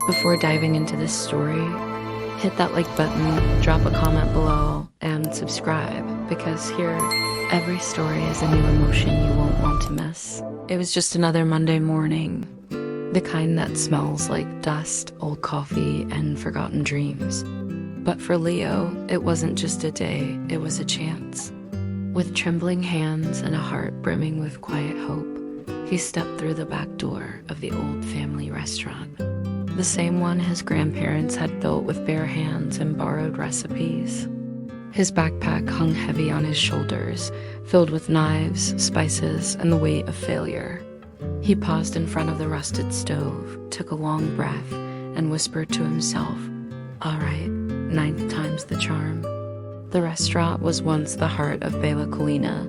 Before diving into this story, hit that like button, drop a comment below, and subscribe, because here, every story is a new emotion you won't want to miss. It was just another Monday morning, the kind that smells like dust, old coffee, and forgotten dreams. But for Leo, it wasn't just a day, it was a chance. With trembling hands and a heart brimming with quiet hope, he stepped through the back door of the old family restaurant. The same one his grandparents had built with bare hands and borrowed recipes. His backpack hung heavy on his shoulders, filled with knives, spices, and the weight of failure. He paused in front of the rusted stove, took a long breath, and whispered to himself, "All right, 9th time's the charm." The restaurant was once the heart of Bela Colina,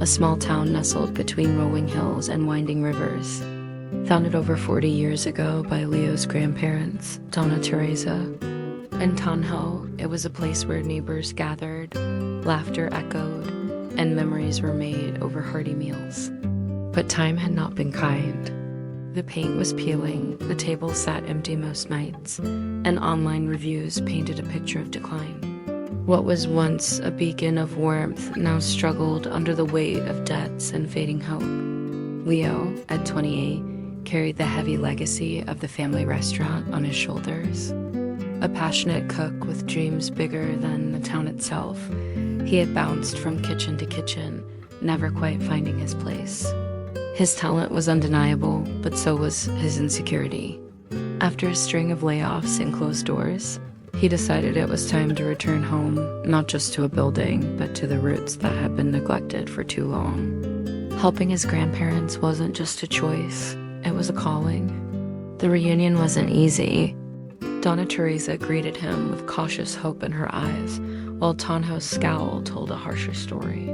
a small town nestled between rolling hills and winding rivers. Founded over 40 years ago by Leo's grandparents, Donna Teresa. In Tanho, it was a place where neighbors gathered, laughter echoed, and memories were made over hearty meals. But time had not been kind. The paint was peeling, the tables sat empty most nights, and online reviews painted a picture of decline. What was once a beacon of warmth now struggled under the weight of debts and fading hope. Leo, at 28, carried the heavy legacy of the family restaurant on his shoulders. A passionate cook with dreams bigger than the town itself, he had bounced from kitchen to kitchen, never quite finding his place. His talent was undeniable, but so was his insecurity. After a string of layoffs and closed doors, he decided it was time to return home, not just to a building, but to the roots that had been neglected for too long. Helping his grandparents wasn't just a choice, it was a calling. The reunion wasn't easy. Donna Teresa greeted him with cautious hope in her eyes, while Tanho's scowl told a harsher story.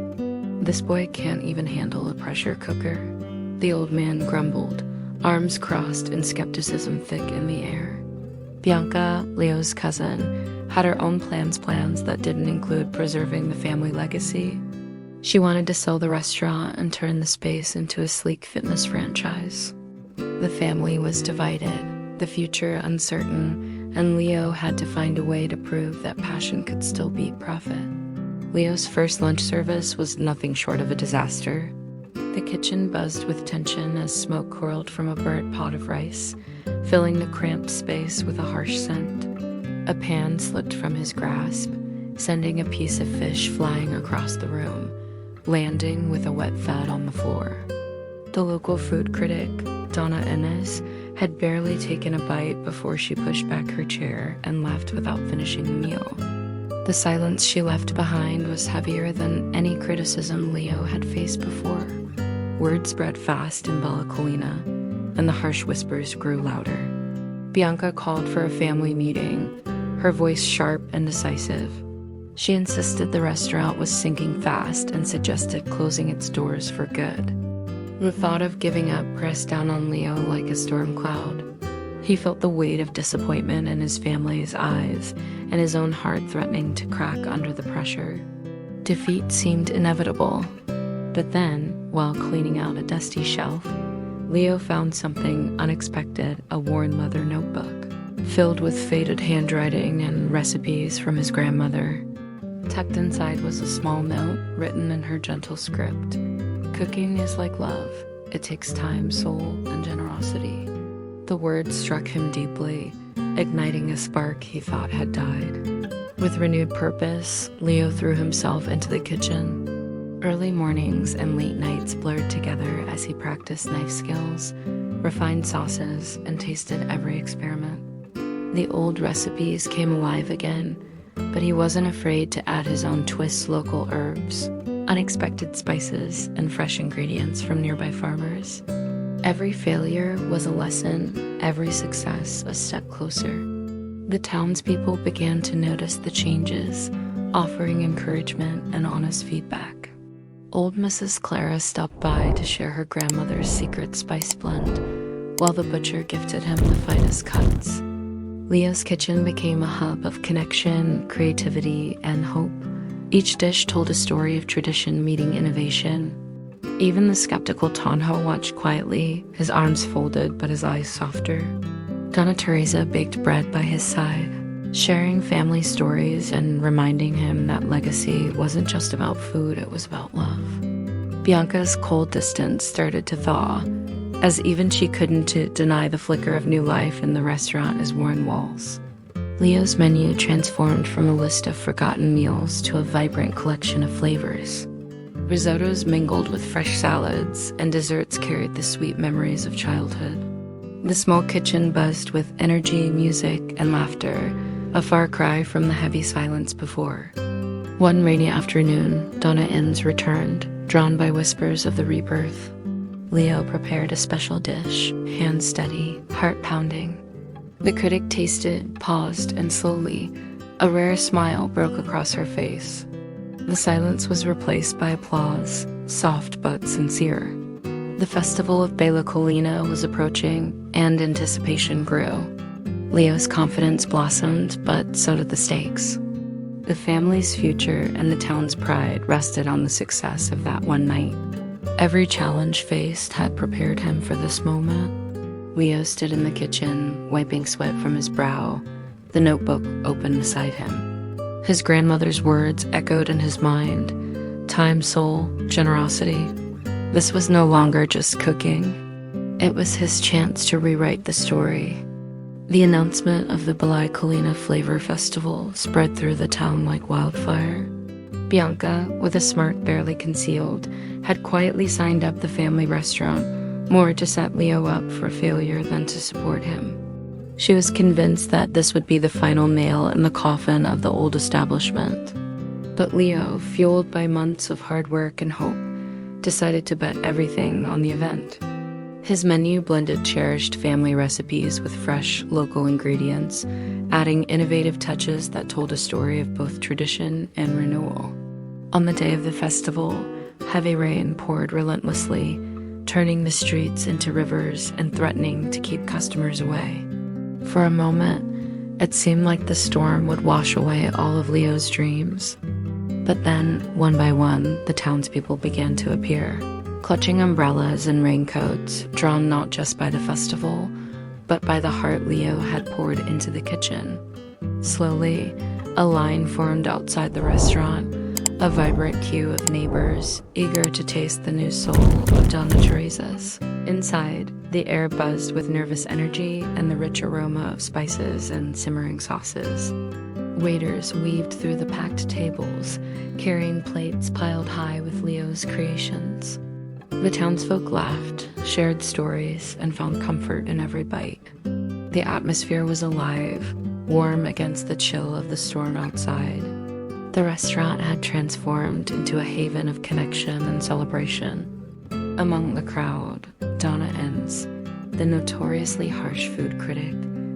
"This boy can't even handle a pressure cooker," the old man grumbled, arms crossed and skepticism thick in the air. Bianca, Leo's cousin, had her own plans that didn't include preserving the family legacy. She wanted to sell the restaurant and turn the space into a sleek fitness franchise. The family was divided, the future uncertain, and Leo had to find a way to prove that passion could still beat profit. Leo's first lunch service was nothing short of a disaster. The kitchen buzzed with tension as smoke curled from a burnt pot of rice, filling the cramped space with a harsh scent. A pan slipped from his grasp, sending a piece of fish flying across the room, landing with a wet thud on the floor. The local food critic, Donna Enes, had barely taken a bite before she pushed back her chair and left without finishing the meal. The silence she left behind was heavier than any criticism Leo had faced before. Word spread fast in Bela Colina, and the harsh whispers grew louder. Bianca called for a family meeting, her voice sharp and decisive. She insisted the restaurant was sinking fast and suggested closing its doors for good. The thought of giving up pressed down on Leo like a storm cloud. He felt the weight of disappointment in his family's eyes, and his own heart threatening to crack under the pressure. Defeat seemed inevitable. But then, while cleaning out a dusty shelf, Leo found something unexpected, a worn leather notebook, filled with faded handwriting and recipes from his grandmother. Tucked inside was a small note written in her gentle script. "Cooking is like love. It takes time, soul, and generosity." The words struck him deeply, igniting a spark he thought had died. With renewed purpose, Leo threw himself into the kitchen. Early mornings and late nights blurred together as he practiced knife skills, refined sauces, and tasted every experiment. The old recipes came alive again, but he wasn't afraid to add his own twists: local herbs, unexpected spices, and fresh ingredients from nearby farmers. Every failure was a lesson, every success a step closer. The townspeople began to notice the changes, offering encouragement and honest feedback. Old Mrs. Clara stopped by to share her grandmother's secret spice blend, while the butcher gifted him the finest cuts. Leo's kitchen became a hub of connection, creativity, and hope. Each dish told a story of tradition meeting innovation. Even the skeptical Tanho watched quietly, his arms folded but his eyes softer. Donna Teresa baked bread by his side, sharing family stories and reminding him that legacy wasn't just about food, it was about love. Bianca's cold distance started to thaw, as even she couldn't deny the flicker of new life in the restaurant as worn walls. Leo's menu transformed from a list of forgotten meals to a vibrant collection of flavors. Risottos mingled with fresh salads, and desserts carried the sweet memories of childhood. The small kitchen buzzed with energy, music, and laughter, a far cry from the heavy silence before. One rainy afternoon, Donna Inns returned, drawn by whispers of the rebirth. Leo prepared a special dish, hand steady, heart pounding. The critic tasted, paused, and slowly, a rare smile broke across her face. The silence was replaced by applause, soft but sincere. The festival of Bella Colina was approaching, and anticipation grew. Leo's confidence blossomed, but so did the stakes. The family's future and the town's pride rested on the success of that one night. Every challenge faced had prepared him for this moment. Leo stood in the kitchen, wiping sweat from his brow, the notebook open beside him. His grandmother's words echoed in his mind: time, soul, generosity. This was no longer just cooking. It was his chance to rewrite the story. The announcement of the Bella Colina Flavor Festival spread through the town like wildfire. Bianca, with a smirk barely concealed, had quietly signed up the family restaurant, more to set Leo up for failure than to support him. She was convinced that this would be the final nail in the coffin of the old establishment. But Leo, fueled by months of hard work and hope, decided to bet everything on the event. His menu blended cherished family recipes with fresh, local ingredients, adding innovative touches that told a story of both tradition and renewal. On the day of the festival, heavy rain poured relentlessly, turning the streets into rivers and threatening to keep customers away. For a moment, it seemed like the storm would wash away all of Leo's dreams. But then, one by one, the townspeople began to appear, clutching umbrellas and raincoats, drawn not just by the festival, but by the heart Leo had poured into the kitchen. Slowly, a line formed outside the restaurant, a vibrant queue of neighbors, eager to taste the new soul of Donna Teresa's. Inside, the air buzzed with nervous energy and the rich aroma of spices and simmering sauces. Waiters weaved through the packed tables, carrying plates piled high with Leo's creations. The townsfolk laughed, shared stories, and found comfort in every bite. The atmosphere was alive, warm against the chill of the storm outside. The restaurant had transformed into a haven of connection and celebration. Among the crowd, Donna Inns, the notoriously harsh food critic,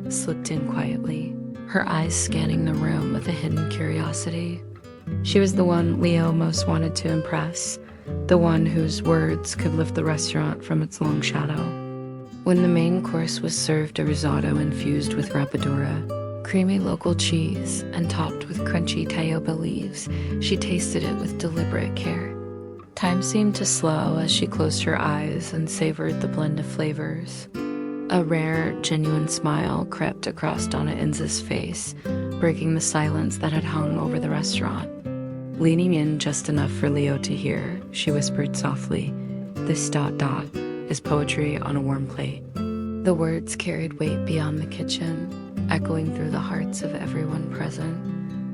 slipped in quietly, her eyes scanning the room with a hidden curiosity. She was the one Leo most wanted to impress, the one whose words could lift the restaurant from its long shadow. When the main course was served, a risotto infused with rapadura, creamy local cheese, and topped with crunchy tayoba leaves, she tasted it with deliberate care. Time seemed to slow as she closed her eyes and savored the blend of flavors. A rare, genuine smile crept across Donna Inns' face, breaking the silence that had hung over the restaurant. Leaning in just enough for Leo to hear, she whispered softly, "This ... is poetry on a warm plate." The words carried weight beyond the kitchen, echoing through the hearts of everyone present.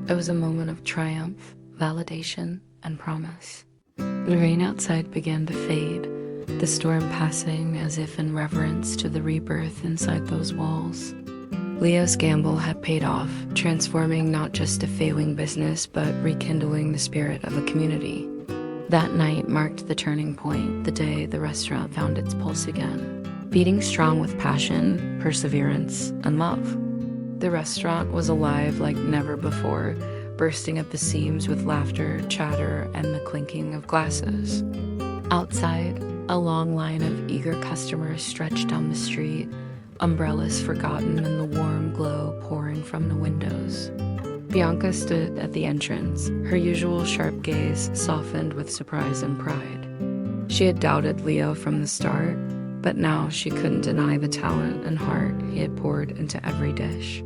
It was a moment of triumph, validation, and promise. The rain outside began to fade, the storm passing as if in reverence to the rebirth inside those walls. Leo's gamble had paid off, transforming not just a failing business, but rekindling the spirit of a community. That night marked the turning point, the day the restaurant found its pulse again, beating strong with passion, perseverance, and love. The restaurant was alive like never before, bursting at the seams with laughter, chatter, and the clinking of glasses. Outside, a long line of eager customers stretched down the street, umbrellas forgotten in the warm glow pouring from the windows. Bianca stood at the entrance, her usual sharp gaze softened with surprise and pride. She had doubted Leo from the start, but now she couldn't deny the talent and heart he had poured into every dish.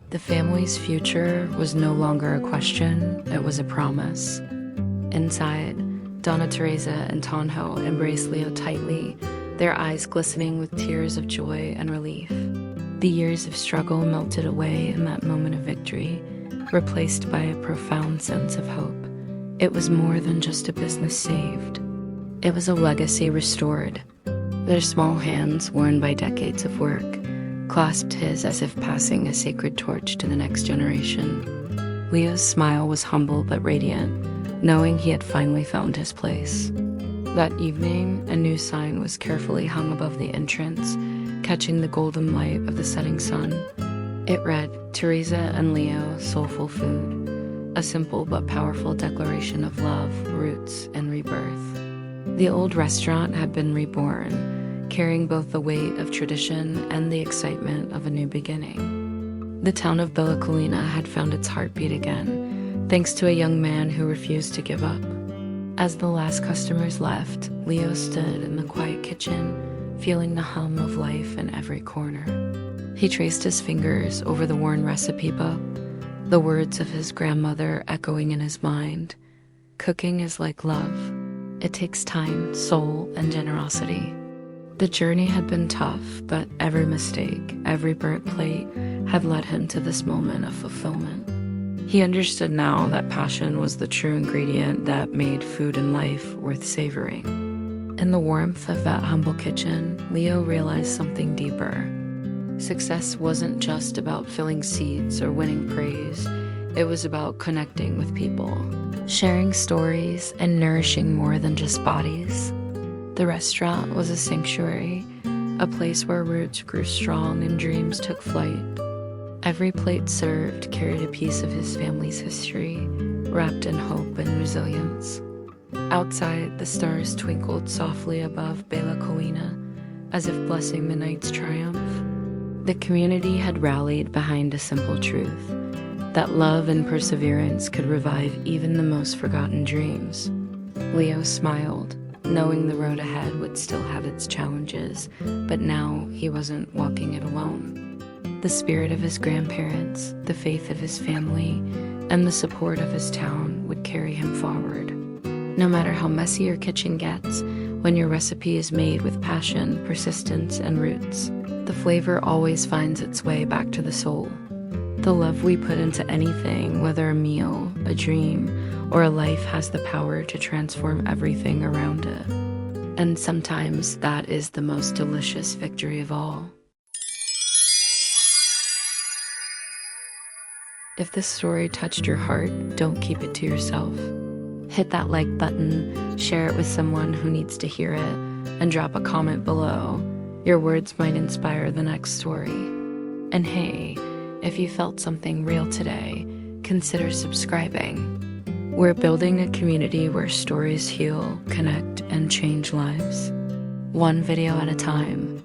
The family's future was no longer a question, it was a promise. Inside, Donna Teresa and Tonho embraced Leo tightly, their eyes glistening with tears of joy and relief. The years of struggle melted away in that moment of victory, replaced by a profound sense of hope. It was more than just a business saved. It was a legacy restored. Their small hands, worn by decades of work, clasped his as if passing a sacred torch to the next generation. Leo's smile was humble but radiant, knowing he had finally found his place. That evening, a new sign was carefully hung above the entrance, catching the golden light of the setting sun. It read, "Teresa and Leo, soulful food," a simple but powerful declaration of love, roots, and rebirth. The old restaurant had been reborn, carrying both the weight of tradition and the excitement of a new beginning. The town of Bella Colina had found its heartbeat again, thanks to a young man who refused to give up. As the last customers left, Leo stood in the quiet kitchen, feeling the hum of life in every corner. He traced his fingers over the worn recipe book, the words of his grandmother echoing in his mind. Cooking is like love. It takes time, soul, and generosity. The journey had been tough, but every mistake, every burnt plate had led him to this moment of fulfillment. He understood now that passion was the true ingredient that made food and life worth savoring. In the warmth of that humble kitchen, Leo realized something deeper. Success wasn't just about filling seats or winning praise. It was about connecting with people, sharing stories, and nourishing more than just bodies. The restaurant was a sanctuary, a place where roots grew strong and dreams took flight. Every plate served carried a piece of his family's history, wrapped in hope and resilience. Outside, the stars twinkled softly above Bella Colina, as if blessing the night's triumph. The community had rallied behind a simple truth, that love and perseverance could revive even the most forgotten dreams. Leo smiled, knowing the road ahead would still have its challenges, but now he wasn't walking it alone. The spirit of his grandparents, the faith of his family, and the support of his town would carry him forward. No matter how messy your kitchen gets, when your recipe is made with passion, persistence, and roots, the flavor always finds its way back to the soul. The love we put into anything, whether a meal, a dream, or a life, has the power to transform everything around it. And sometimes that is the most delicious victory of all. If this story touched your heart, don't keep it to yourself. Hit that like button, share it with someone who needs to hear it, and drop a comment below. Your words might inspire the next story. And hey, if you felt something real today, consider subscribing. We're building a community where stories heal, connect, and change lives. One video at a time.